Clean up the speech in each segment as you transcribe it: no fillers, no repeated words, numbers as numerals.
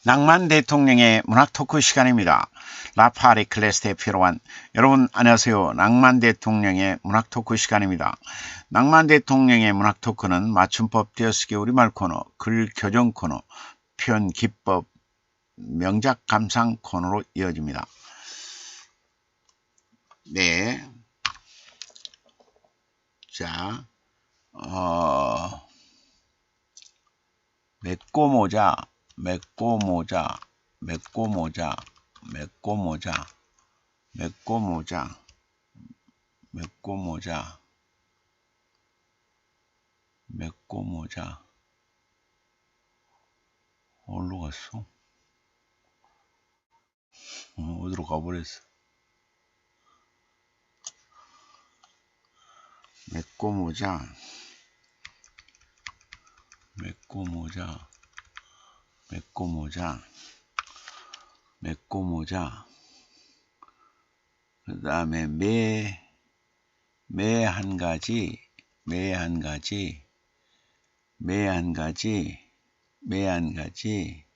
낭만 대통령의 문학 토크 시간입니다. 라파리 클래스에 필요한 여러분 안녕하세요. 낭만 대통령의 문학 토크 시간입니다. 낭만 대통령의 문학 토크는 맞춤법 띄어쓰기 우리말 코너, 글 교정 코너, 표현 기법, 명작 감상 코너로 이어집니다. 네. 자, 맺고모자, 맺고모자, 맺고모자, 맺고모자, 맺고모자, 맺고모자, 맺고모자. 어디로 갔어? 어디로 가버렸어? 맺고모자, 맺고모자, 맺고모자, 맺고모자. 그 다음에 매 한 가지, 매 한 가지, 매 한 가지, 매 한 가지,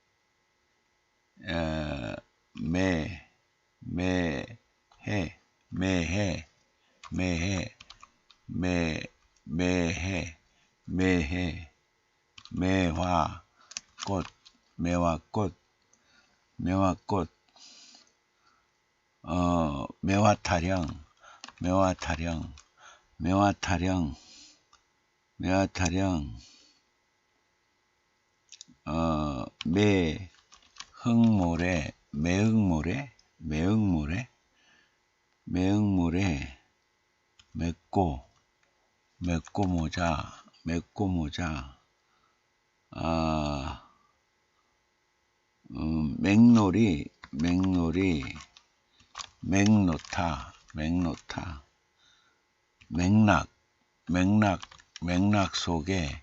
매해, 매해, 매해, 매해, 매해, 매화꽃, 매화꽃, 매화꽃, 매화타령, 매화타령, 매화타령, 매화타령, 매흥모래, 매흥모래, 매흥모래, 매흥모래, 맺고모자, 맺고모자, 맥놀이, 맥놀이, 맥노타, 맥노타, 맥락, 맥락, 맥락 속에,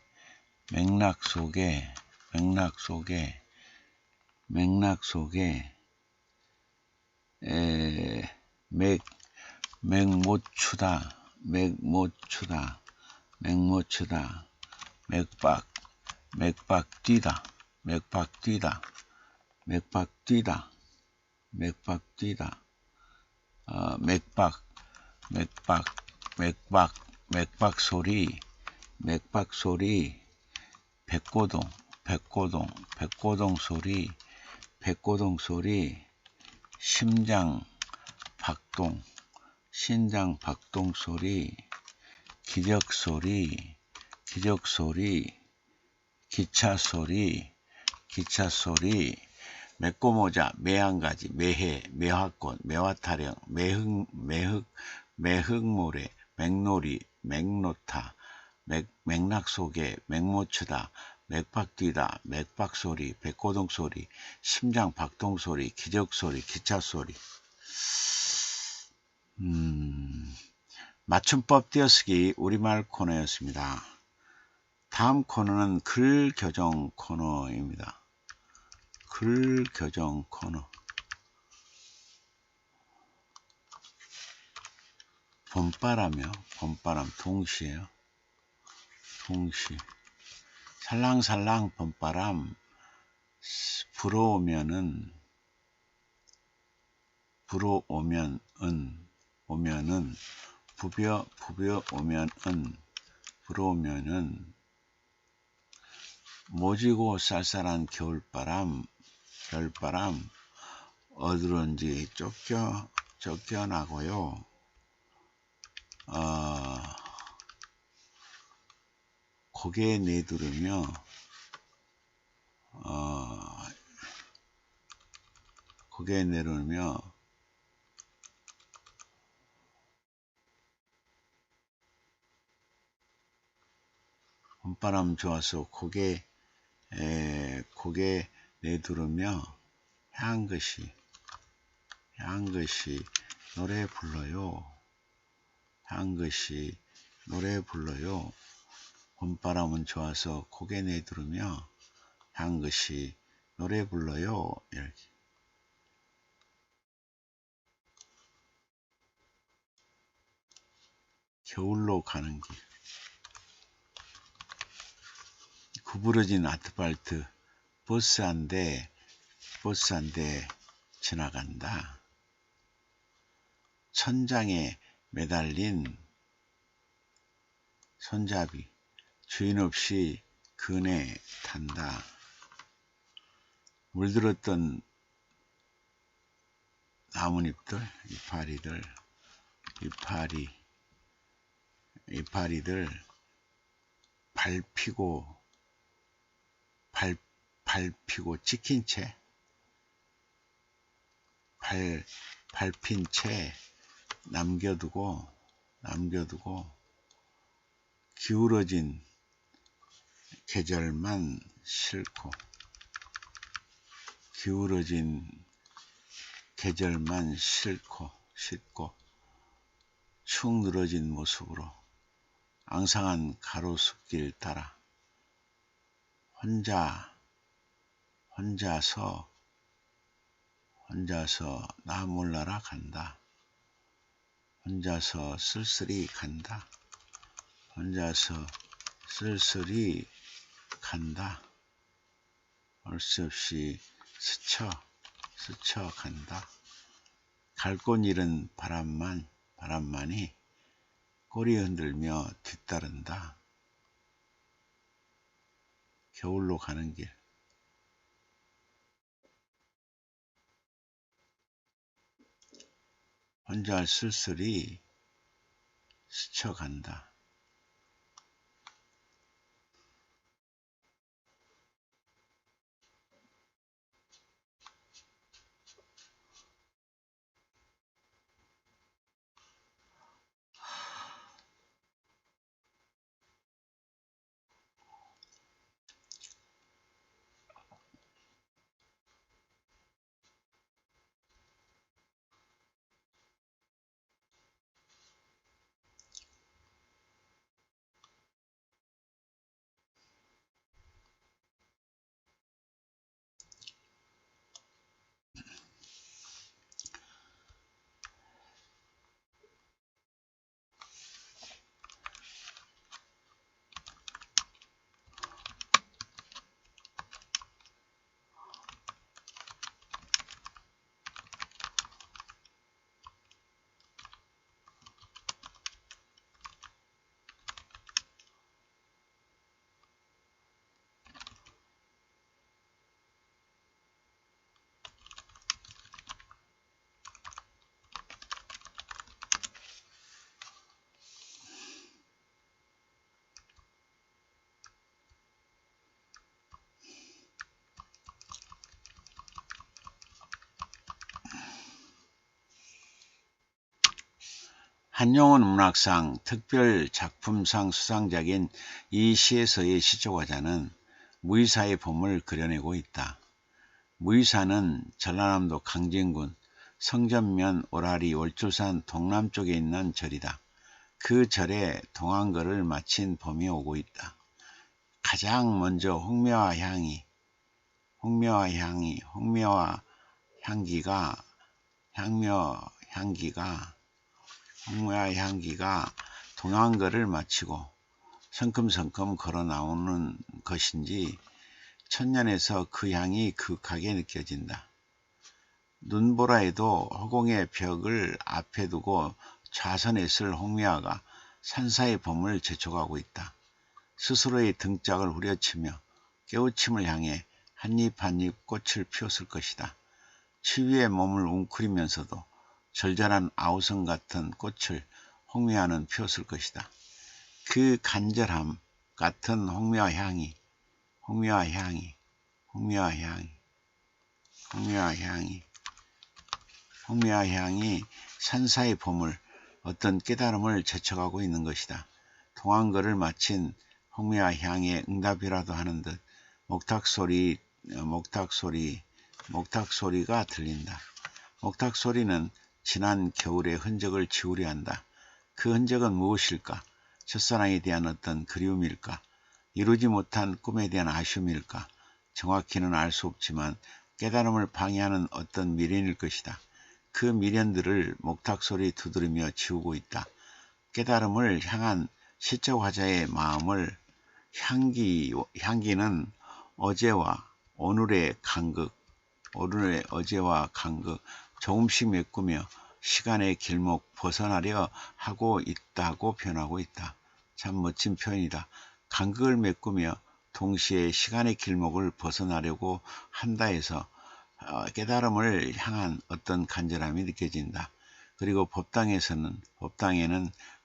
맥락 속에, 맥락 속에, 맥락 속에, 맥모추다, 맥모추다, 맥모추다, 맥박, 맥박 뛰다, 맥박 뛰다, 맥박 뛰다, 맥박 뛰다, 맥박, 맥박, 맥박, 맥박 소리, 맥박 소리, 백고동, 백고동, 백고동 소리, 백고동 소리, 심장 박동, 심장 박동 소리, 기적 소리, 기적 소리, 기차 소리, 기차 소리, 맺고모자, 매한가지, 매해, 매화꽃, 매화타령, 매흙모래, 맥놀이, 맥노타, 맥락 속에, 맥모추다, 맥박 뛰다, 맥박 소리, 백고동 소리, 심장 박동 소리, 기적 소리, 기차 소리. 맞춤법 띄어쓰기 우리말 코너였습니다. 다음 코너는 글 교정 코너입니다. 글 교정 코너. 봄바람이요. 봄바람 동시에요. 동시. 살랑살랑 봄바람 불어오면은 오면은 부벼 오면은 불어오면은 모지고 쌀쌀한 겨울바람 어디론지 쫓겨나고요. 고개 내두르며 고개 내두르며 봄바람 좋아서 고개 내두르며 향긋이 노래 불러요. 향긋이 노래 불러요. 봄바람은 좋아서 고개 내두르며 향긋이 노래 불러요. 이렇게. 겨울로 가는 길. 구부러진 아스팔트 버스 한 대 버스 한 대 지나간다. 천장에 매달린 손잡이 주인 없이 그네 탄다. 물들었던 나뭇잎들, 이파리들 밟히고 찍힌 채, 밟힌 채 남겨두고 기울어진 계절만 싣고 축 늘어진 모습으로 앙상한 가로수길 따라 혼자서 나 몰라라 간다. 혼자서 쓸쓸히 간다. 올 수 없이 스쳐 간다. 갈 곳 잃은 바람만이 꼬리 흔들며 뒤따른다. 겨울로 가는 길. 혼자 쓸쓸히 스쳐간다. 한용운 문학상 특별작품상 수상작인 이 시에서의 시초과자는 무의사의 봄을 그려내고 있다. 무의사는 전라남도 강진군 성전면 오라리 월출산 동남쪽에 있는 절이다. 그 절에 동안거를 마친 봄이 오고 있다. 가장 먼저 홍매화 향기가 동안거를 마치고 성큼성큼 걸어 나오는 것인지 천년에서 그 향이 그윽하게 느껴진다. 눈보라에도 허공의 벽을 앞에 두고 좌선에 쓸 홍매화가 산사의 봄을 재촉하고 있다. 스스로의 등짝을 후려치며 깨우침을 향해 한입 한입 꽃을 피웠을 것이다. 추위에 몸을 웅크리면서도 절절한 아우성 같은 꽃을 홍매화는 피웠을 것이다. 그 간절함 같은 홍매화 향이 산사의 봄을 어떤 깨달음을 재촉하고 있는 것이다. 동안거를 마친 홍매화 향의 응답이라도 하는 듯 목탁소리가 들린다. 목탁소리는 지난 겨울의 흔적을 지우려 한다. 그 흔적은 무엇일까? 첫사랑에 대한 어떤 그리움일까? 이루지 못한 꿈에 대한 아쉬움일까? 정확히는 알 수 없지만 깨달음을 방해하는 어떤 미련일 것이다. 그 미련들을 목탁소리 두드리며 지우고 있다. 깨달음을 향한 시적 화자의 마음을 향기는 어제와 오늘의 간극, 오늘의 어제와 간극 조금씩 메꾸며 시간의 길목 벗어나려 하고 있다고 표현하고 있다. 참 멋진 표현이다. 간극을 메꾸며 동시에 시간의 길목을 벗어나려고 한다 해서 깨달음을 향한 어떤 간절함이 느껴진다. 그리고 법당에는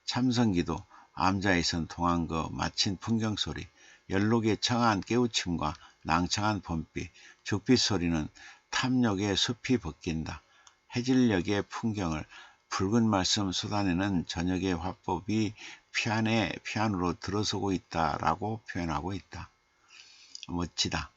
참선기도, 암자에선 동안거 마친 풍경소리, 연록의 청아한 깨우침과 낭창한 봄빛, 죽빛 소리는 탐욕의 숲이 벗긴다. 해질녘의 풍경을 붉은 말씀 쏟아내는 저녁의 화법이 피안으로 들어서고 있다라고 표현하고 있다. 멋지다.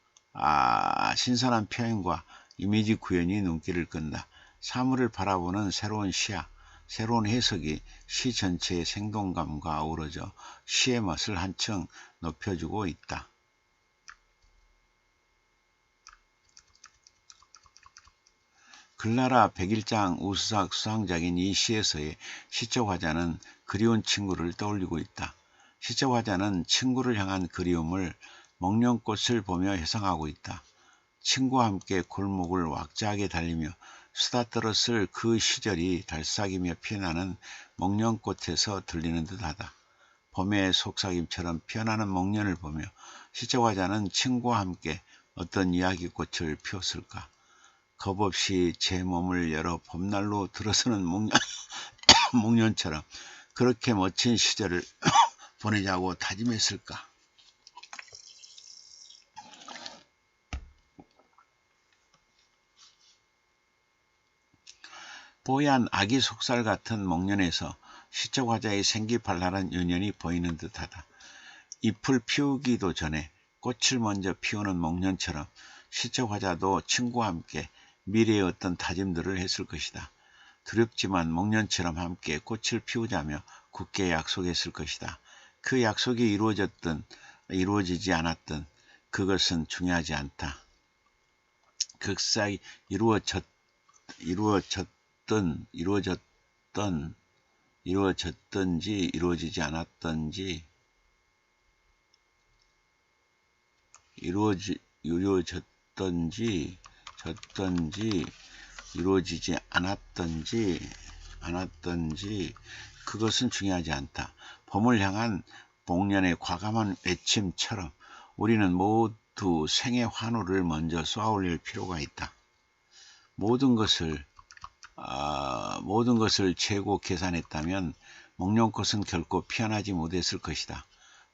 신선한 표현과 이미지 구현이 눈길을 끈다. 사물을 바라보는 새로운 시야, 새로운 해석이 시 전체의 생동감과 어우러져 시의 맛을 한층 높여주고 있다. 글나라 백일장 우수작 수상작인 이 시에서의 시적 화자는 그리운 친구를 떠올리고 있다. 시적 화자는 친구를 향한 그리움을 목련꽃을 보며 회상하고 있다. 친구와 함께 골목을 왁자하게 달리며 수다 떨었을 그 시절이 달싹이며 피어나는 목련꽃에서 들리는 듯하다. 봄의 속삭임처럼 피어나는 목련을 보며 시적 화자는 친구와 함께 어떤 이야기꽃을 피웠을까. 겁없이 제 몸을 열어 봄날로 들어서는 목련처럼 그렇게 멋진 시절을 보내자고 다짐했을까. 뽀얀 아기 속살 같은 목련에서 시적 화자의 생기발랄한 윤연이 보이는 듯하다. 잎을 피우기도 전에 꽃을 먼저 피우는 목련처럼 시적 화자도 친구와 함께 미래의 어떤 다짐들을 했을 것이다. 두렵지만 목련처럼 함께 꽃을 피우자며 굳게 약속했을 것이다. 그 약속이 이루어지지 않았든 그것은 중요하지 않다. 극사이 이루어졌든지 이루어지지 않았든지 이루어지지 않았든지 그것은 중요하지 않다. 봄을 향한 목련의 과감한 외침처럼 우리는 모두 생의 환호를 먼저 쏘아올릴 필요가 있다. 모든 것을 재고 계산했다면 목련꽃은 결코 피어나지 못했을 것이다.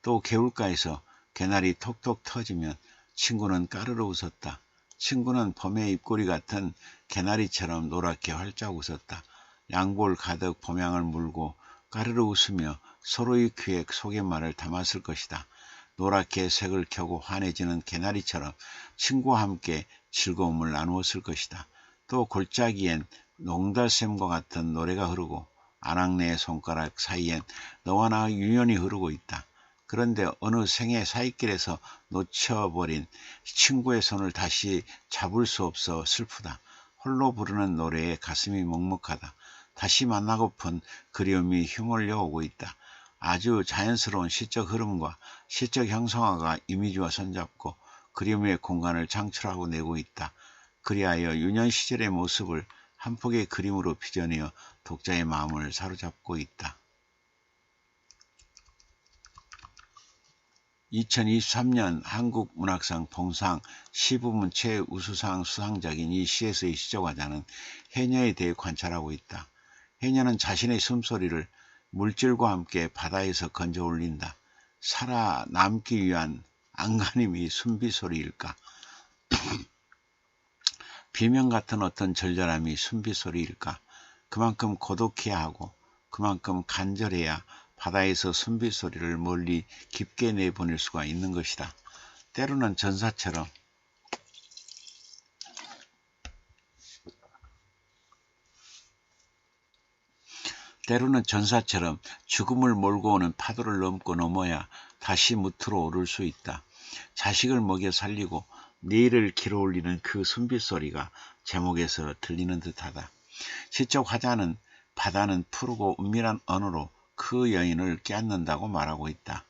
또 개울가에서 개나리 톡톡 터지면 친구는 까르르 웃었다. 친구는 봄의 입꼬리 같은 개나리처럼 노랗게 활짝 웃었다. 양볼 가득 봄향을 물고 까르르 웃으며 서로의 귀에 속갯말을 담았을 것이다. 노랗게 색을 켜고 환해지는 개나리처럼 친구와 함께 즐거움을 나누었을 것이다. 또 골짜기엔 농달샘과 같은 노래가 흐르고 아낙네의 손가락 사이엔 너와 나의 유연이 흐르고 있다. 그런데 어느 생의 사이길에서 놓쳐버린 친구의 손을 다시 잡을 수 없어 슬프다. 홀로 부르는 노래에 가슴이 먹먹하다. 다시 만나고픈 그리움이 휘몰려 오고 있다. 아주 자연스러운 시적 흐름과 시적 형상화가 이미지와 손잡고 그리움의 공간을 창출하고 내고 있다. 그리하여 유년 시절의 모습을 한 폭의 그림으로 빚어내어 독자의 마음을 사로잡고 있다. 2023년 한국문학상 봉상 시부문 최우수상 수상작인 이 시에서의 시적 화자는 해녀에 대해 관찰하고 있다. 해녀는 자신의 숨소리를 물질과 함께 바다에서 건져 올린다. 살아남기 위한 안간힘이 숨비소리일까? 비명 같은 어떤 절절함이 숨비소리일까? 그만큼 고독해야 하고 그만큼 간절해야 바다에서 숨비소리를 멀리 깊게 내보낼 수가 있는 것이다. 때로는 전사처럼 죽음을 몰고 오는 파도를 넘고 넘어야 다시 무트로 오를 수 있다. 자식을 먹여 살리고 내일을 길어올리는 그 숨빗소리가 제목에서 들리는 듯하다. 시적 화자는 바다는 푸르고 은밀한 언어로 그 여인을 깨닫는다고 말하고 있다.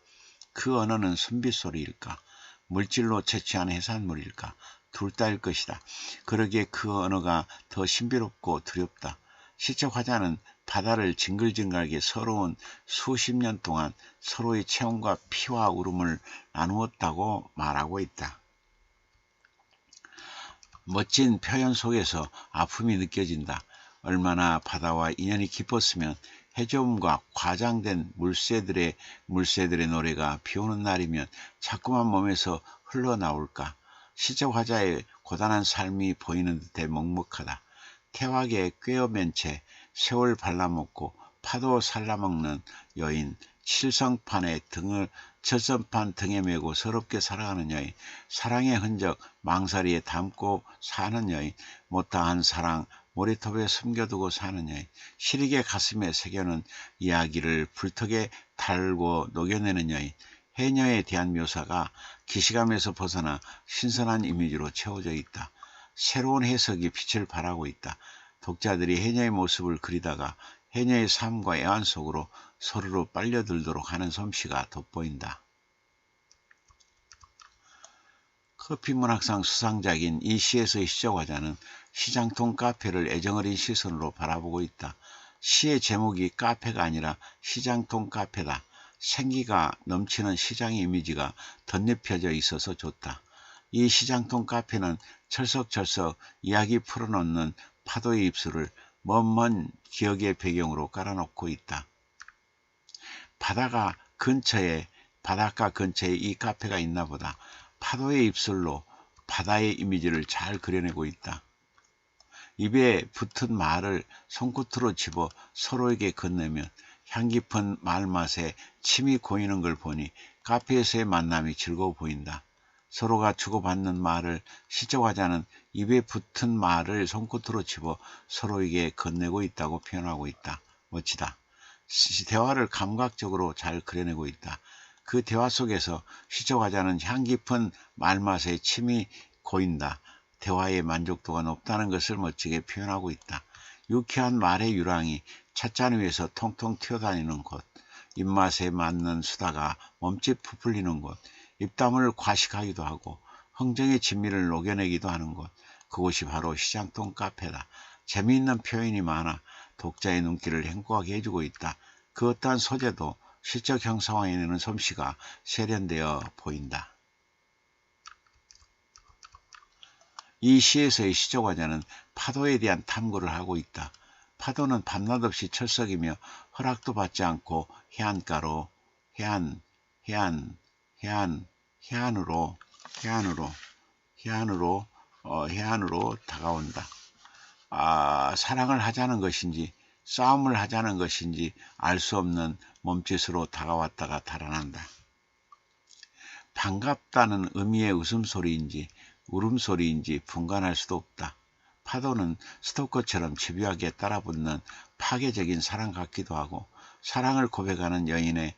그 언어는 숨빗소리일까? 물질로 채취한 해산물일까? 둘 다일 것이다. 그러기에 그 언어가 더 신비롭고 두렵다. 시적 화자는 바다를 징글징글하게 서러운 수십 년 동안 서로의 체온과 피와 울음을 나누었다고 말하고 있다. 멋진 표현 속에서 아픔이 느껴진다. 얼마나 바다와 인연이 깊었으면 해저음과 과장된 물새들의 노래가 비오는 날이면 자꾸만 몸에서 흘러나올까. 시적 화자의 고단한 삶이 보이는 듯해 먹먹하다. 태왁에 꿰어맨 채 세월 발라먹고 파도 살라먹는 여인, 칠성판 등에 메고 서럽게 살아가는 여인, 사랑의 흔적 망사리에 담고 사는 여인, 못다한 사랑 모래톱에 숨겨두고 사는 여인, 시리게 가슴에 새겨놓은 이야기를 불턱에 달고 녹여내는 여인, 해녀에 대한 묘사가 기시감에서 벗어나 신선한 이미지로 채워져 있다. 새로운 해석이 빛을 발하고 있다. 독자들이 해녀의 모습을 그리다가 해녀의 삶과 애환 속으로 서로로 빨려들도록 하는 솜씨가 돋보인다. 커피문학상 수상작인 이 시에서의 시적 화자는 시장통 카페를 애정어린 시선으로 바라보고 있다. 시의 제목이 카페가 아니라 시장통 카페다. 생기가 넘치는 시장의 이미지가 덧입혀져 있어서 좋다. 이 시장통 카페는 철석철석 이야기 풀어놓는 파도의 입술을 먼 기억의 배경으로 깔아놓고 있다. 바닷가 근처에 이 카페가 있나 보다. 파도의 입술로 바다의 이미지를 잘 그려내고 있다. 입에 붙은 말을 손끝으로 집어 서로에게 건네면 향 깊은 말맛에 침이 고이는 걸 보니 카페에서의 만남이 즐거워 보인다. 서로가 주고받는 말을 시적 화자는 입에 붙은 말을 손끝으로 집어 서로에게 건네고 있다고 표현하고 있다. 멋지다. 대화를 감각적으로 잘 그려내고 있다. 그 대화 속에서 시적 화자는 향 깊은 말맛에 침이 고인다. 대화의 만족도가 높다는 것을 멋지게 표현하고 있다. 유쾌한 말의 유랑이 찻잔 위에서 통통 튀어다니는 곳, 입맛에 맞는 수다가 몸짓 부풀리는 곳, 입담을 과식하기도 하고 흥정의 진미를 녹여내기도 하는 곳, 그곳이 바로 시장통 카페다. 재미있는 표현이 많아 독자의 눈길을 행복하게 해주고 있다. 그 어떠한 소재도 시적 형상화해내는 솜씨가 세련되어 보인다. 이 시에서의 시적 화자는 파도에 대한 탐구를 하고 있다. 파도는 밤낮 없이 철석이며 허락도 받지 않고 해안가로 해안으로 다가온다. 사랑을 하자는 것인지 싸움을 하자는 것인지 알 수 없는 몸짓으로 다가왔다가 달아난다. 반갑다는 의미의 웃음소리인지 울음소리인지 분간할 수도 없다. 파도는 스토커처럼 집요하게 따라붙는 파괴적인 사랑 같기도 하고 사랑을 고백하는 여인의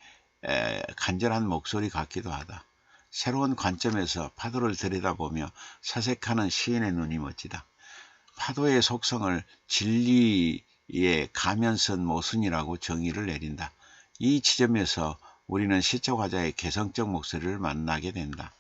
간절한 목소리 같기도 하다. 새로운 관점에서 파도를 들여다보며 사색하는 시인의 눈이 멋지다. 파도의 속성을 진리의 가면선 모순이라고 정의를 내린다. 이 지점에서 우리는 시적 화자의 개성적 목소리를 만나게 된다.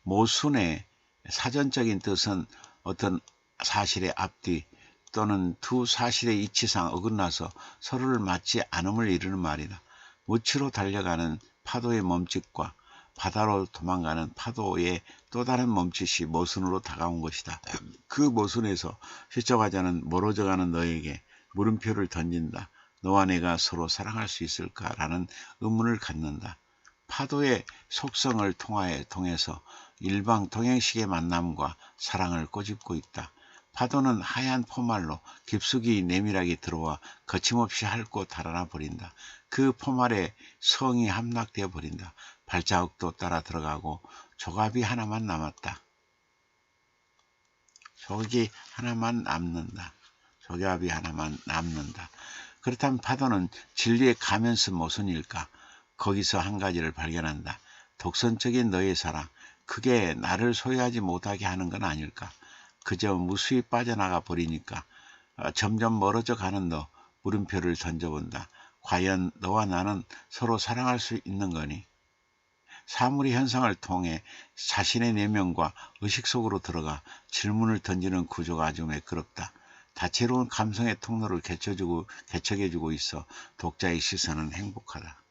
모순의 사전적인 뜻은 어떤 사실의 앞뒤 또는 두 사실의 이치상 어긋나서 서로를 맞지 않음을 이루는 말이다. 무치로 달려가는 파도의 몸짓과 바다로 도망가는 파도의 또 다른 몸짓이 모순으로 다가온 것이다. 그 모순에서 시적 화자는 멀어져가는 너에게 물음표를 던진다. 너와 내가 서로 사랑할 수 있을까라는 의문을 갖는다. 파도의 속성을 통해서 일방통행식의 만남과 사랑을 꼬집고 있다. 파도는 하얀 포말로 깊숙이 내밀하게 들어와 거침없이 핥고 달아나 버린다. 그 포말에 성이 함락되어 버린다. 발자국도 따라 들어가고 조각이 하나만 남았다. 조각이 하나만 남는다. 그렇다면 파도는 진리의 가면서 모순일까? 거기서 한 가지를 발견한다. 독선적인 너의 사랑, 그게 나를 소유하지 못하게 하는 건 아닐까? 그저 무수히 빠져나가 버리니까 점점 멀어져 가는 너, 물음표를 던져본다. 과연 너와 나는 서로 사랑할 수 있는 거니? 사물의 현상을 통해 자신의 내면과 의식 속으로 들어가 질문을 던지는 구조가 아주 매끄럽다. 다채로운 감성의 통로를 개척해주고 있어 독자의 시선은 행복하다.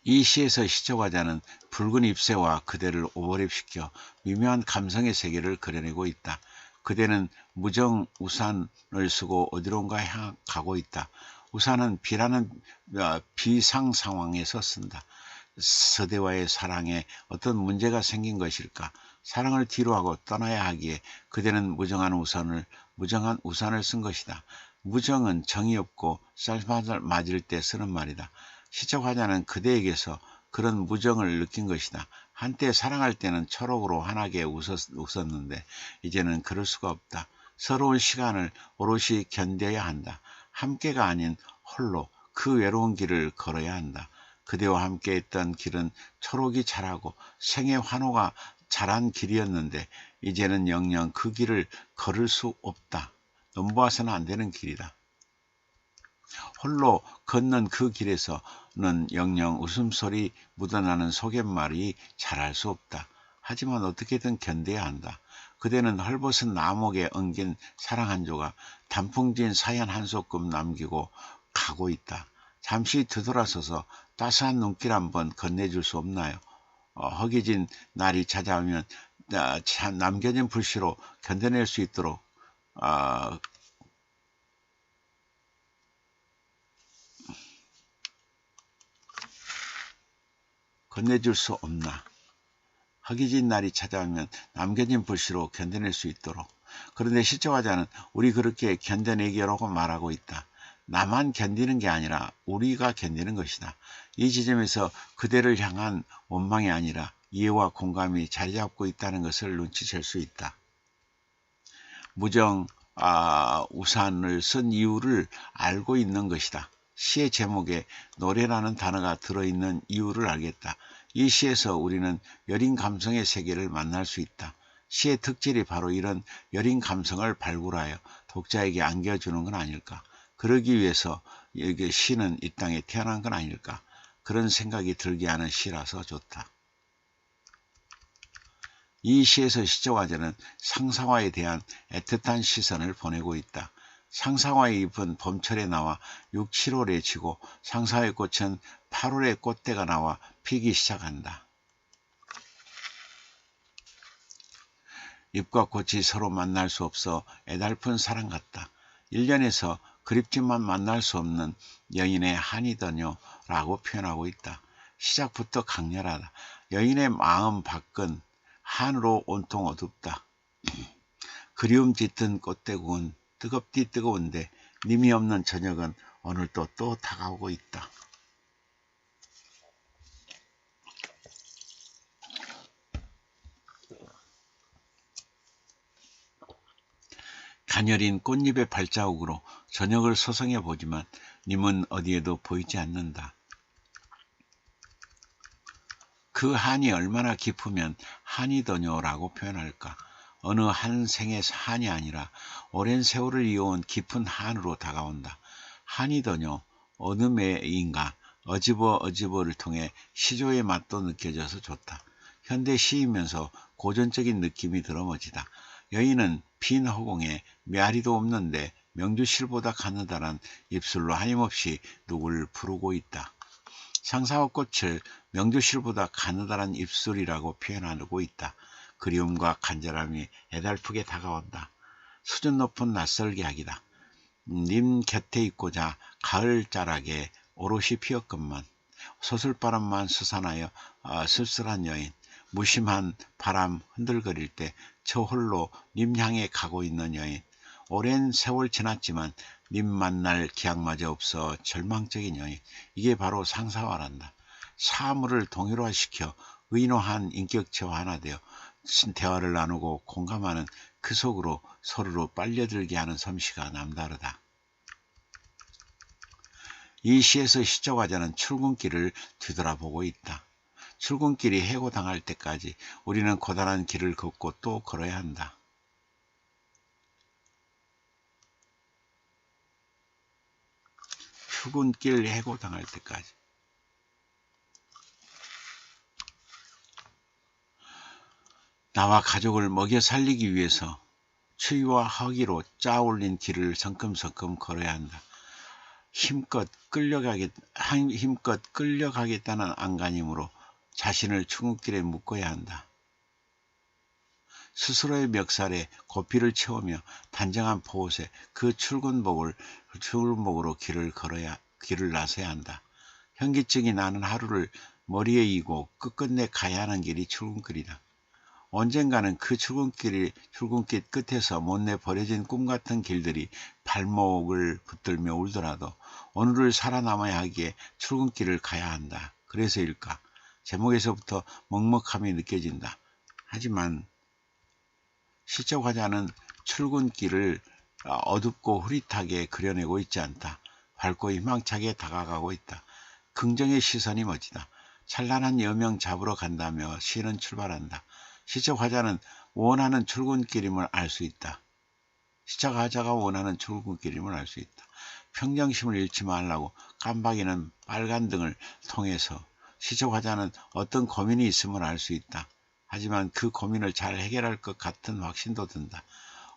이 시에서 시적화자는 붉은 잎새와 그대를 오버랩시켜 미묘한 감성의 세계를 그려내고 있다. 그대는 무정 우산을 쓰고 어디론가 가고 있다. 우산은 비라는 비상 상황에서 쓴다. 서대와의 사랑에 어떤 문제가 생긴 것일까? 사랑을 뒤로하고 떠나야 하기에 그대는 무정한 우산을 쓴 것이다. 무정은 정이 없고 쌀맛을 맞을 때 쓰는 말이다. 시적화자는 그대에게서 그런 무정을 느낀 것이다. 한때 사랑할 때는 초록으로 환하게 웃었는데 이제는 그럴 수가 없다. 서러운 시간을 오롯이 견뎌야 한다. 함께가 아닌 홀로 그 외로운 길을 걸어야 한다. 그대와 함께 했던 길은 초록이 자라고 생의 환호가 자란 길이었는데 이제는 영영 그 길을 걸을 수 없다. 넘보아서는 안 되는 길이다. 홀로 걷는 그 길에서는 영영 웃음소리 묻어나는 소갯말이 자랄 수 없다. 하지만 어떻게든 견뎌야 한다. 그대는 헐벗은 나목에 엉긴 사랑 한 조각, 단풍진 사연 한 소끔 남기고 가고 있다. 잠시 뒤돌아서서 따스한 눈길 한번 건네줄 수 없나요? 허기진 날이 찾아오면 남겨진 불씨로 견뎌낼 수 있도록 건네줄 수 없나? 허기진 날이 찾아오면 남겨진 불씨로 견뎌낼 수 있도록. 그런데 시적화자는 우리 그렇게 견뎌내기라고 말하고 있다. 나만 견디는 게 아니라 우리가 견디는 것이다. 이 지점에서 그대를 향한 원망이 아니라 이해와 공감이 자리 잡고 있다는 것을 눈치챌 수 있다. 무정 우산을 쓴 이유를 알고 있는 것이다. 시의 제목에 노래라는 단어가 들어있는 이유를 알겠다. 이 시에서 우리는 여린 감성의 세계를 만날 수 있다. 시의 특질이 바로 이런 여린 감성을 발굴하여 독자에게 안겨주는 건 아닐까. 그러기 위해서 시는 이 땅에 태어난 건 아닐까. 그런 생각이 들게 하는 시라서 좋다. 이 시에서 시적화자는 상사화에 대한 애틋한 시선을 보내고 있다. 상사화의 잎은 봄철에 나와 6, 7월에 지고 상사화의 꽃은 8월에 꽃대가 나와 피기 시작한다. 잎과 꽃이 서로 만날 수 없어 애달픈 사랑 같다. 1년에서 그립지만 만날 수 없는 여인의 한이더뇨 라고 표현하고 있다. 시작부터 강렬하다. 여인의 마음 밖은 한으로 온통 어둡다. 그리움 짙은 꽃대국은 뜨겁디 뜨거운데 님이 없는 저녁은 오늘 또 다가오고 있다. 가녀린 꽃잎의 발자국으로 저녁을 서성해 보지만 님은 어디에도 보이지 않는다. 그 한이 얼마나 깊으면 한이더뇨라고 표현할까. 어느 한 생의 한이 아니라 오랜 세월을 이어온 깊은 한으로 다가온다. 한이더뇨, 어느 매인가, 어지버를 통해 시조의 맛도 느껴져서 좋다. 현대 시이면서 고전적인 느낌이 들어 멋지다. 여인은 빈 허공에 메아리도 없는데 명주실보다 가느다란 입술로 하염없이 누구를 부르고 있다. 상사화 꽃을 명주실보다 가느다란 입술이라고 표현하고 있다. 그리움과 간절함이 애달프게 다가온다. 수준 높은 낯설게 하기다. 님 곁에 있고자 가을자락에 오롯이 피었건만 소슬바람만 스산하여 쓸쓸한 여인, 무심한 바람 흔들거릴 때 저 홀로 님 향해 가고 있는 여인, 오랜 세월 지났지만 님 만날 기약마저 없어 절망적인 여인. 이게 바로 상사화란다. 사물을 동일화시켜 의노한 인격체와 하나 되어 대화를 나누고 공감하는 그 속으로 서로로 빨려들게 하는 솜씨가 남다르다. 이 시에서 시적화자는 출근길을 뒤돌아보고 있다. 출근길이 해고당할 때까지 우리는 고단한 길을 걷고 또 걸어야 한다. 출근길 해고당할 때까지. 나와 가족을 먹여 살리기 위해서 추위와 허기로 짜올린 길을 성큼성큼 걸어야 한다. 힘껏 끌려가겠다는 안간힘으로 자신을 출근길에 묶어야 한다. 스스로의 멱살에 고삐를 채우며 단정한 포옷에 그 출근복으로 길을 나서야 한다. 현기증이 나는 하루를 머리에 이고 끝끝내 가야 하는 길이 출근길이다. 언젠가는 그 출근길 끝에서 못내 버려진 꿈같은 길들이 발목을 붙들며 울더라도 오늘을 살아남아야 하기에 출근길을 가야 한다. 그래서일까? 제목에서부터 먹먹함이 느껴진다. 하지만 시적 화자는 출근길을 어둡고 흐릿하게 그려내고 있지 않다. 밝고 희망차게 다가가고 있다. 긍정의 시선이 멋지다. 찬란한 여명 잡으러 간다며 시는 출발한다. 시적 화자는 원하는 출근길임을 알 수 있다. 시적 화자가 원하는 출근길임을 알 수 있다. 평정심을 잃지 말라고 깜박이는 빨간 등을 통해서 시적 화자는 어떤 고민이 있음을 알 수 있다. 하지만 그 고민을 잘 해결할 것 같은 확신도 든다.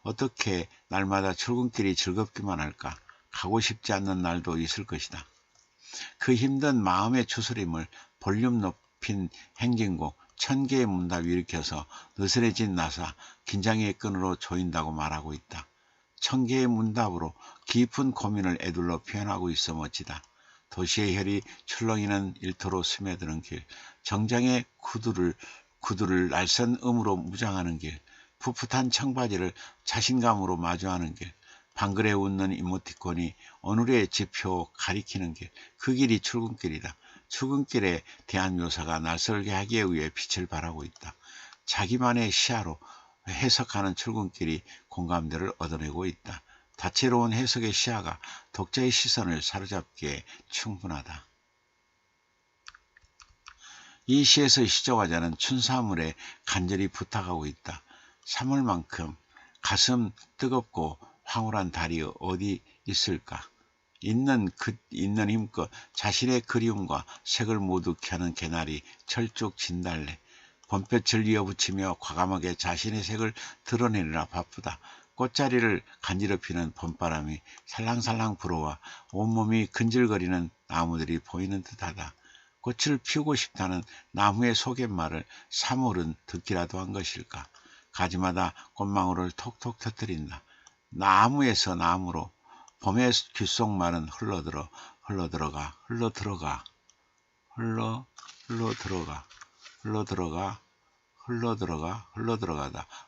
어떻게 날마다 출근길이 즐겁기만 할까? 가고 싶지 않는 날도 있을 것이다. 그 힘든 마음의 추스림을 볼륨 높인 행진곡 1000개의 문답 일으켜서 느슨해진 나사 긴장의 끈으로 조인다고 말하고 있다. 1000개의 문답으로 깊은 고민을 에둘러 표현하고 있어 멋지다. 도시의 혈이 출렁이는 일터로 스며드는 길, 정장의 구두를 날선 음으로 무장하는 길, 풋풋한 청바지를 자신감으로 마주하는 길, 방글에 웃는 이모티콘이 오늘의 지표 가리키는 길, 그 길이 출근길이다. 출근길에 대한 묘사가 낯설게 하기에 의해 빛을 발하고 있다. 자기만의 시야로 해석하는 출근길이 공감대를 얻어내고 있다. 다채로운 해석의 시야가 독자의 시선을 사로잡기에 충분하다. 이 시에서 시적 화자는 춘삼월에 간절히 부탁하고 있다. 3월만큼 가슴 뜨겁고 황홀한 달이 어디 있을까? 있는 힘껏 자신의 그리움과 색을 모두 켜는 개나리 철쭉 진달래. 봄볕을 이어붙이며 과감하게 자신의 색을 드러내느라 바쁘다. 꽃자리를 간지럽히는 봄바람이 살랑살랑 불어와 온몸이 근질거리는 나무들이 보이는 듯하다. 꽃을 피우고 싶다는 나무의 속갯말을 3월은 듣기라도 한 것일까? 가지마다 꽃망울을 톡톡 터뜨린다. 나무에서 나무로 봄의 귓속말은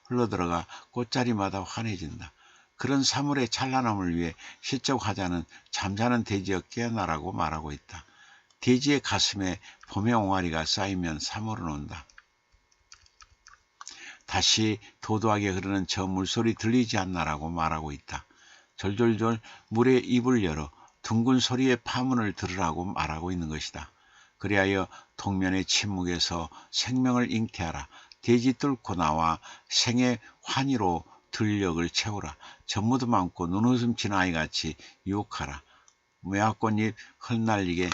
흘러들어가 꽃자리마다 환해진다. 그런 3월의 찬란함을 위해 시적 화자는 잠자는 대지여 깨어나라고 말하고 있다. 대지의 가슴에 봄의 옹알이가 쌓이면 3월은 온다. 다시 도도하게 흐르는 저 물소리 들리지 않나라고 말하고 있다. 졸졸졸 물의 입을 열어 둥근 소리의 파문을 들으라고 말하고 있는 것이다. 그리하여 동면의 침묵에서 생명을 잉태하라. 대지 뚫고 나와 생의 환희로 들녘을 채우라. 젖무도 많고 눈웃음 친 아이같이 유혹하라. 매화꽃잎 흩날리게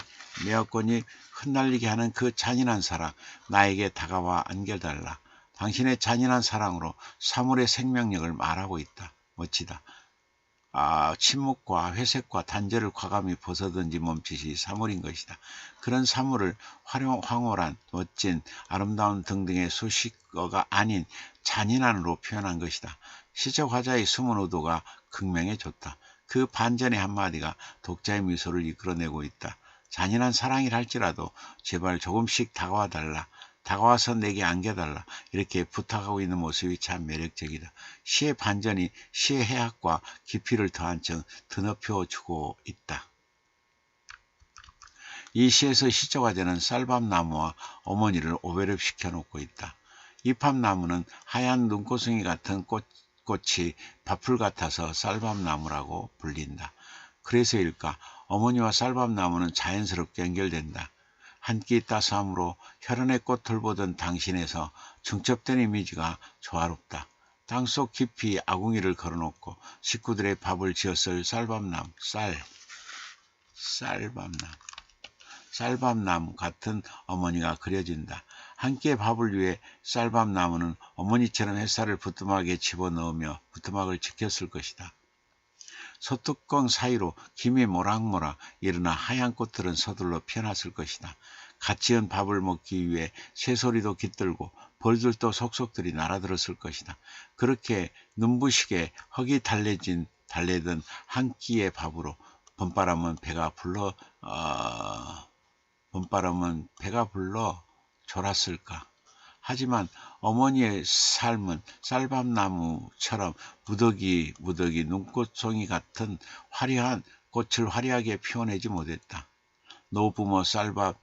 하는 그 잔인한 사랑, 나에게 다가와 안겨달라. 당신의 잔인한 사랑으로 3월의 생명력을 말하고 있다. 멋지다. 침묵과 회색과 단절을 과감히 벗어던지 멈칫이 3월인 것이다. 그런 3월을 황홀한, 멋진, 아름다운 등등의 수식어가 아닌 잔인한으로 표현한 것이다. 시적 화자의 숨은 의도가 극명해 좋다. 그 반전의 한마디가 독자의 미소를 이끌어내고 있다. 잔인한 사랑이라 할지라도 제발 조금씩 다가와달라. 다가와서 내게 안겨달라. 이렇게 부탁하고 있는 모습이 참 매력적이다. 시의 반전이 시의 해학과 깊이를 더한 층 드높여주고 있다. 이 시에서 시적 화자는 쌀밥나무와 어머니를 오버랩 시켜놓고 있다. 이팝나무는 하얀 눈꽃송이 같은 꽃이 밥풀 같아서 쌀밥나무라고 불린다. 그래서일까? 어머니와 쌀밥나무는 자연스럽게 연결된다. 한 끼 따스함으로 혈연의 꽃을 보던 당신에서 중첩된 이미지가 조화롭다. 땅속 깊이 아궁이를 걸어놓고 식구들의 밥을 지었을 쌀밥나무, 쌀밥나무 같은 어머니가 그려진다. 한 끼의 밥을 위해 쌀밥나무는 어머니처럼 햇살을 부뚜막에 집어넣으며 부뚜막을 지켰을 것이다. 소뚜껑 사이로 김이 모락모락 일어나 하얀 꽃들은 서둘러 피어났을 것이다. 갓 지은 밥을 먹기 위해 새소리도 깃들고 벌들도 속속들이 날아들었을 것이다. 그렇게 눈부시게 헉이 달래던 한 끼의 밥으로 봄바람은 배가 불러 졸았을까. 하지만 어머니의 삶은 쌀밥나무처럼 무더기 눈꽃송이 같은 화려한 꽃을 화려하게 피워내지 못했다. 노부모 쌀밥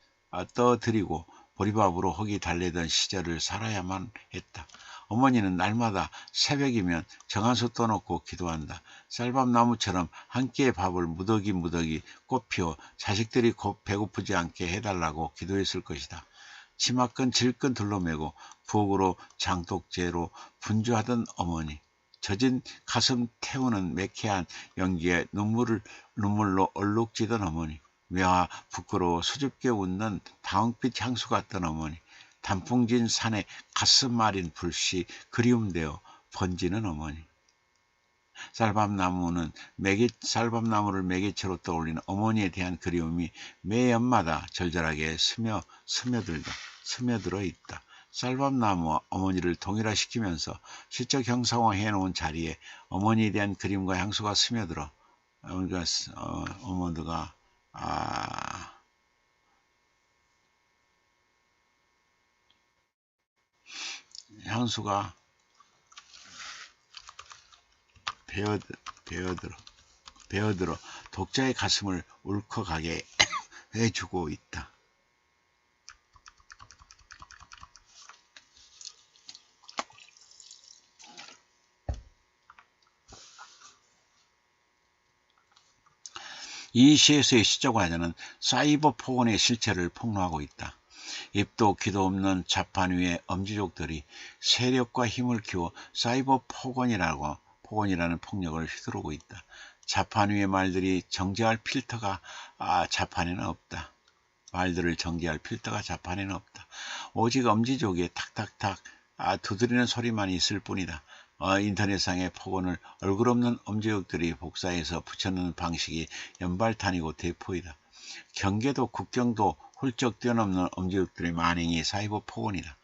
떠드리고 보리밥으로 헉이 달래던 시절을 살아야만 했다. 어머니는 날마다 새벽이면 정한수 떠놓고 기도한다. 쌀밥나무처럼 한 끼의 밥을 무더기 꽃 피워 자식들이 배고프지 않게 해달라고 기도했을 것이다. 치마끈 질끈 둘러매고 부엌으로 장독재로 분주하던 어머니. 젖은 가슴 태우는 매캐한 연기에 눈물로 얼룩지던 어머니. 묘하 부끄러워 수줍게 웃는 다홍빛 향수 같던 어머니. 단풍진 산에 가슴 아린 불씨 그리움되어 번지는 어머니. 쌀밥나무를 매개체로 떠올리는 어머니에 대한 그리움이 매 연마다 절절하게 스며들어 있다. 쌀밥나무와 어머니를 동일화시키면서 시적 형상화해 놓은 자리에 어머니에 대한 그림과 향수가 스며들어 어머니가 향수가 배어들어 독자의 가슴을 울컥하게 해주고 있다. 이 시에서의 시적 화자는 사이버 폭언의 실체를 폭로하고 있다. 입도 귀도 없는 자판 위에 엄지족들이 세력과 힘을 키워 사이버 폭언이라는 폭력을 휘두르고 있다. 자판 위의 말들이 정제할 필터가 자판에는 없다. 말들을 정제할 필터가 자판에는 없다. 오직 엄지족의 탁탁탁 두드리는 소리만 있을 뿐이다. 인터넷상의 폭언을 얼굴 없는 엄지족들이 복사해서 붙여넣는 방식이 연발탄이고 대포이다. 경계도 국경도 훌쩍 뛰어넘는 엄지족들의 만행이 사이버 폭언이다.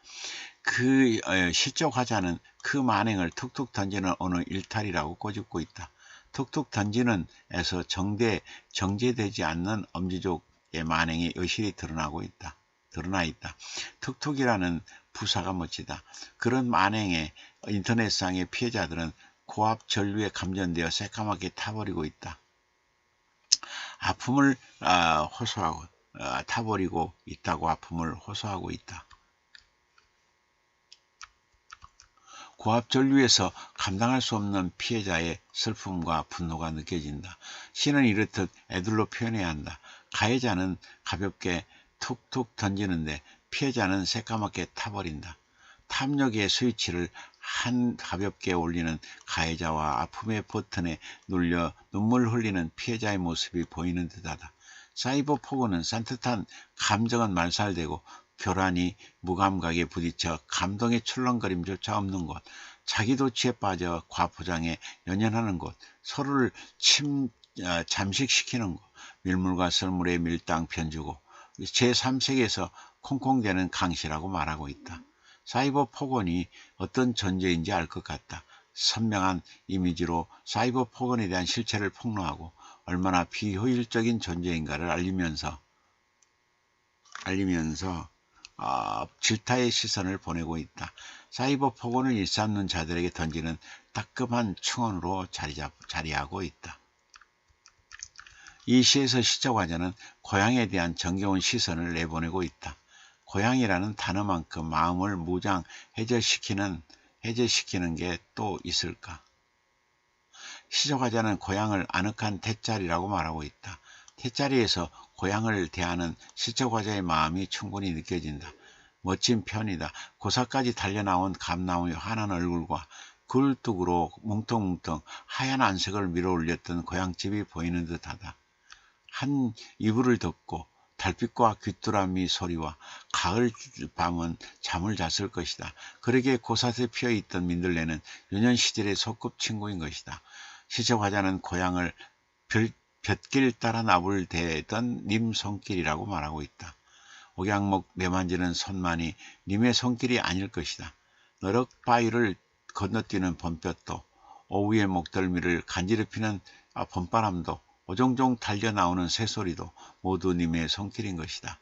그 시적 화자는 그 만행을 툭툭 던지는 어느 일탈이라고 꼬집고 있다. 툭툭 던지는 에서 정제되지 않는 엄지족의 만행이 여실히 드러나 있다. 툭툭이라는 부사가 멋지다. 그런 만행에 인터넷상의 피해자들은 고압 전류에 감전되어 새까맣게 타버리고 있다. 아픔을 타버리고 있다고 아픔을 호소하고 있다. 고압 전류에서 감당할 수 없는 피해자의 슬픔과 분노가 느껴진다. 시는 이렇듯 애들로 표현해야 한다. 가해자는 가볍게 툭툭 던지는데 피해자는 새까맣게 타버린다. 탐욕의 스위치를 가볍게 올리는 가해자와 아픔의 버튼에 눌려 눈물 흘리는 피해자의 모습이 보이는 듯하다. 사이버 폭언은 산뜻한 감정은 말살되고 교란이 무감각에 부딪혀 감동의 출렁거림조차 없는 곳, 자기도취에 빠져 과포장에 연연하는 곳, 서로를 잠식시키는 곳, 밀물과 썰물에 밀당 편주고 제3세계에서 콩콩대는 강시라고 말하고 있다. 사이버 폭언이 어떤 존재인지 알 것 같다. 선명한 이미지로 사이버 폭언에 대한 실체를 폭로하고 얼마나 비효율적인 존재인가를 알리면서 질타의 시선을 보내고 있다. 사이버 폭언을 일삼는 자들에게 던지는 따끔한 충언으로 자리하고 있다. 이 시에서 시적 화자는 고향에 대한 정겨운 시선을 내보내고 있다. 고향이라는 단어만큼 마음을 해제시키는 게 또 있을까? 시적 화자는 고향을 아늑한 탯자리라고 말하고 있다. 탯자리에서 고향을 대하는 시적 화자의 마음이 충분히 느껴진다. 멋진 편이다. 고사까지 달려나온 감나무의 환한 얼굴과 굴뚝으로 뭉텅뭉텅 하얀 안색을 밀어올렸던 고향집이 보이는 듯하다. 한 이불을 덮고 달빛과 귀뚜라미 소리와 가을 밤은 잠을 잤을 것이다. 그러기에 고사에 피어있던 민들레는 유년 시절의 소꿉친구인 것이다. 시적화자는 고향을 볏길 따라 나불대던 님 손길이라고 말하고 있다. 옥양목 매만지는 손만이 님의 손길이 아닐 것이다. 너럭바위를 건너뛰는 봄볕도 오후의 목덜미를 간지럽히는 봄바람도 오종종 달려나오는 새소리도 모두 님의 손길인 것이다.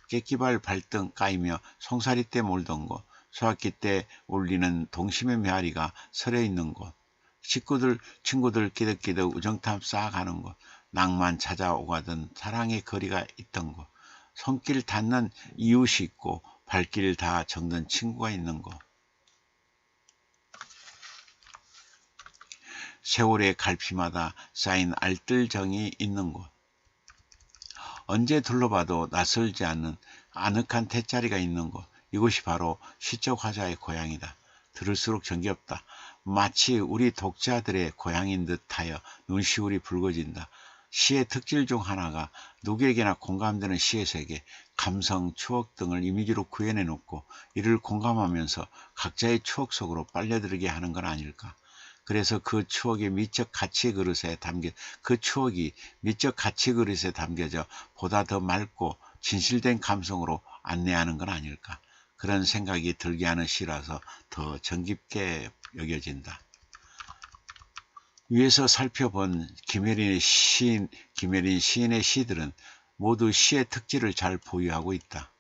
깨끼발 발등 까이며 송사리 때 몰던 곳, 소학기 때 울리는 동심의 메아리가 서려 있는 곳, 친구들 끼덕끼덕 우정탐 쌓아가는 곳, 낭만 찾아오가던 사랑의 거리가 있던 곳, 손길 닿는 이웃이 있고 발길 다 적는 친구가 있는 곳, 세월의 갈피마다 쌓인 알뜰정이 있는 곳, 언제 둘러봐도 낯설지 않는 아늑한 텟자리가 있는 곳, 이곳이 바로 시적 화자의 고향이다. 들을수록 정겹다. 마치 우리 독자들의 고향인 듯하여 눈시울이 붉어진다. 시의 특질 중 하나가 누구에게나 공감되는 시의 세계, 감성, 추억 등을 이미지로 구현해놓고 이를 공감하면서 각자의 추억 속으로 빨려들게 하는 건 아닐까. 그래서 그 추억이 미적 가치 그릇에 담겨져 보다 더 맑고 진실된 감성으로 안내하는 건 아닐까. 그런 생각이 들게 하는 시라서 더 정깊게 여겨진다. 위에서 살펴본 김혜린 시인의 시들은 모두 시의 특질을 잘 보유하고 있다.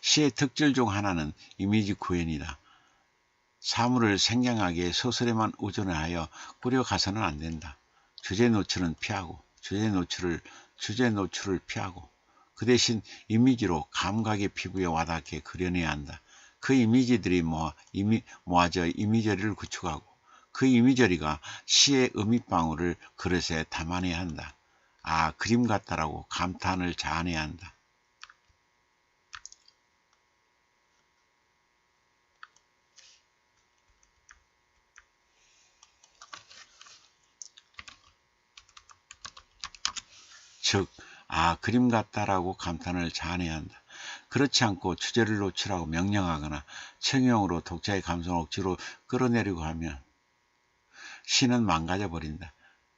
시의 특질 중 하나는 이미지 구현이다. 사물을 생경하게 소설에만 의존하여 꾸려가서는 안 된다. 주제 노출을 피하고 그 대신 이미지로 감각의 피부에 와닿게 그려내야 한다. 그 이미지들이 모아져 이미저리를 구축하고 그 이미저리가 시의 음입방울을 그릇에 담아내야 한다. 아, 그림 같다라고 감탄을 자아내야 한다. 즉, 아, 그림 같다라고 감탄을 자아내야 한다. 그렇지 않고 주제를 노출하고 명령하거나 청형으로 독자의 감성을 억지로 끌어내려고 하면 시는 망가져 버린다.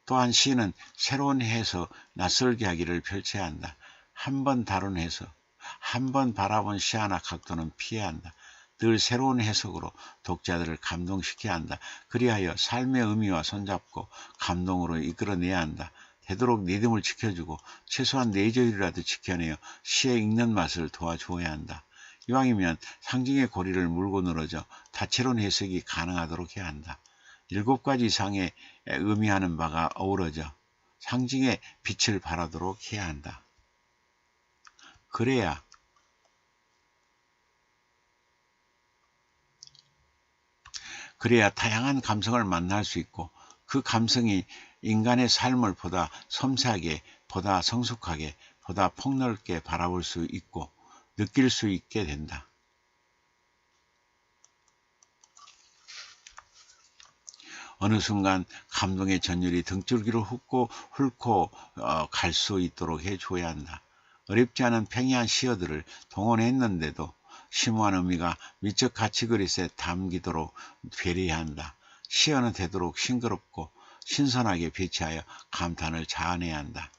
또한 시는 새로운 해석, 낯설게 하기를 펼쳐야 한다. 한 번 다룬 해석, 한 번 바라본 시야나 각도는 피해야 한다. 늘 새로운 해석으로 독자들을 감동시켜야 한다. 그리하여 삶의 의미와 손잡고 감동으로 이끌어내야 한다. 되도록 리듬을 지켜주고 최소한 내절이라도 지켜내어 시의 읽는 맛을 도와주어야 한다. 이왕이면 상징의 고리를 물고 늘어져 다채로운 해석이 가능하도록 해야 한다. 7가지 이상의 의미하는 바가 어우러져 상징의 빛을 발하도록 해야 한다. 그래야 다양한 감성을 만날 수 있고 그 감성이 인간의 삶을 보다 섬세하게, 보다 성숙하게, 보다 폭넓게 바라볼 수 있고 느낄 수 있게 된다. 어느 순간 감동의 전율이 등줄기로 훑고 갈 수 있도록 해줘야 한다. 어렵지 않은 평이한 시어들을 동원했는데도 심오한 의미가 미적 가치 그릇에 담기도록 배려해야 한다. 시어는 되도록 싱그럽고 신선하게 배치하여 감탄을 자아내야 한다.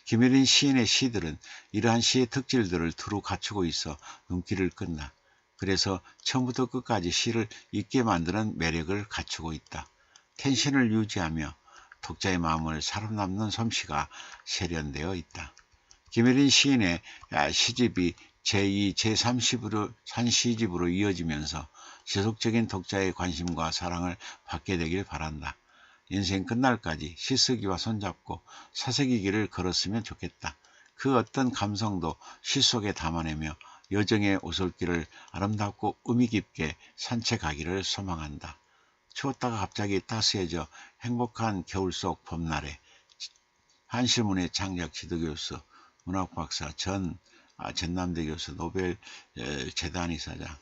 김혜린 시인의 시들은 이러한 시의 특질들을 두루 갖추고 있어 눈길을 끈다. 그래서 처음부터 끝까지 시를 읽게 만드는 매력을 갖추고 있다. 텐션을 유지하며 독자의 마음을 사로잡는 솜씨가 세련되어 있다. 김혜린 시인의 시집이 제2, 제3시집으로 산시집으로 이어지면서 지속적인 독자의 관심과 사랑을 받게 되길 바란다. 인생 끝날까지 시쓰기와 손잡고 사색의 길을 걸었으면 좋겠다. 그 어떤 감성도 시 속에 담아내며 여정의 오솔길을 아름답고 의미 깊게 산책하기를 소망한다. 추웠다가 갑자기 따스해져 행복한 겨울 속 봄날에 한실문의 창작 지도교수, 문학박사, 전남대 교수, 노벨 재단 이사장,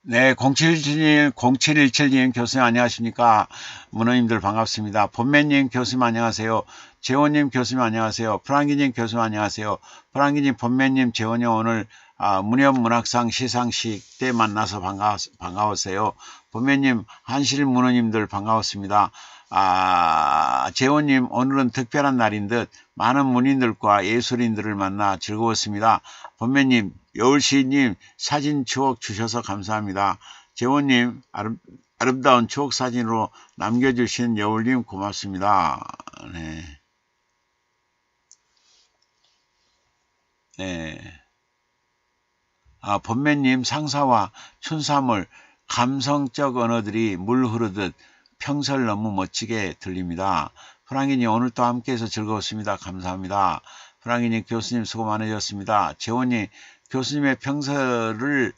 네, 0717님 교수님 안녕하십니까? 문호님들 반갑습니다. 본매님 교수님 안녕하세요. 재원님 교수님 안녕하세요. 프랑기님 교수님 안녕하세요. 프랑기님, 본매님, 재원님 오늘 문현문학상 시상식 때 만나서 반가웠어요. 본매님, 한실 문호님들 반가웠습니다. 재원님 오늘은 특별한 날인 듯 많은 문인들과 예술인들을 만나 즐거웠습니다. 본매님, 여울시인님 사진 추억 주셔서 감사합니다. 재원님 아름다운 추억 사진으로 남겨주신 여울님 고맙습니다. 네. 네. 본매님, 상사와 춘삼월 감성적 언어들이 물 흐르듯 평설 너무 멋지게 들립니다. 프랑기님 오늘 또 함께해서 즐거웠습니다. 감사합니다. 프랑기님 교수님 수고 많으셨습니다. 재원님 교수님의 평설을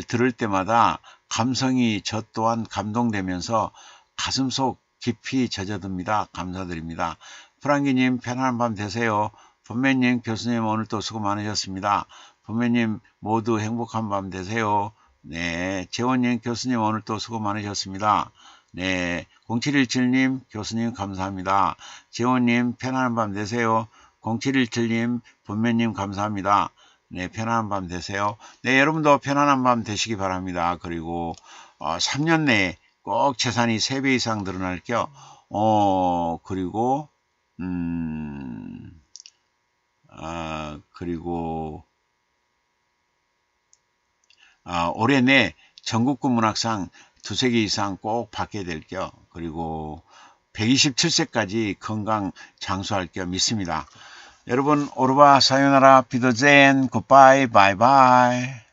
들을 때마다 감성이 저 또한 감동되면서 가슴속 깊이 젖어듭니다. 감사드립니다. 프랑기님 편안한 밤 되세요. 본매님 교수님 오늘 또 수고 많으셨습니다. 본매님 모두 행복한 밤 되세요. 네, 재원님 교수님 오늘 또 수고 많으셨습니다. 네, 0717님 교수님 감사합니다. 재원님 편안한 밤 되세요. 0717님 본매님 감사합니다. 네, 편안한 밤 되세요. 네, 여러분도 편안한 밤 되시기 바랍니다. 그리고 3년 내에 꼭 재산이 3배 이상 늘어날 겸 그리고 올해 내 전국구 문학상 2~3개 이상 꼭 받게 될 겸 그리고 127세까지 건강 장수할 겸 믿습니다. 여러분 오르바 사요나라 비더젠 굿바이 바이바이.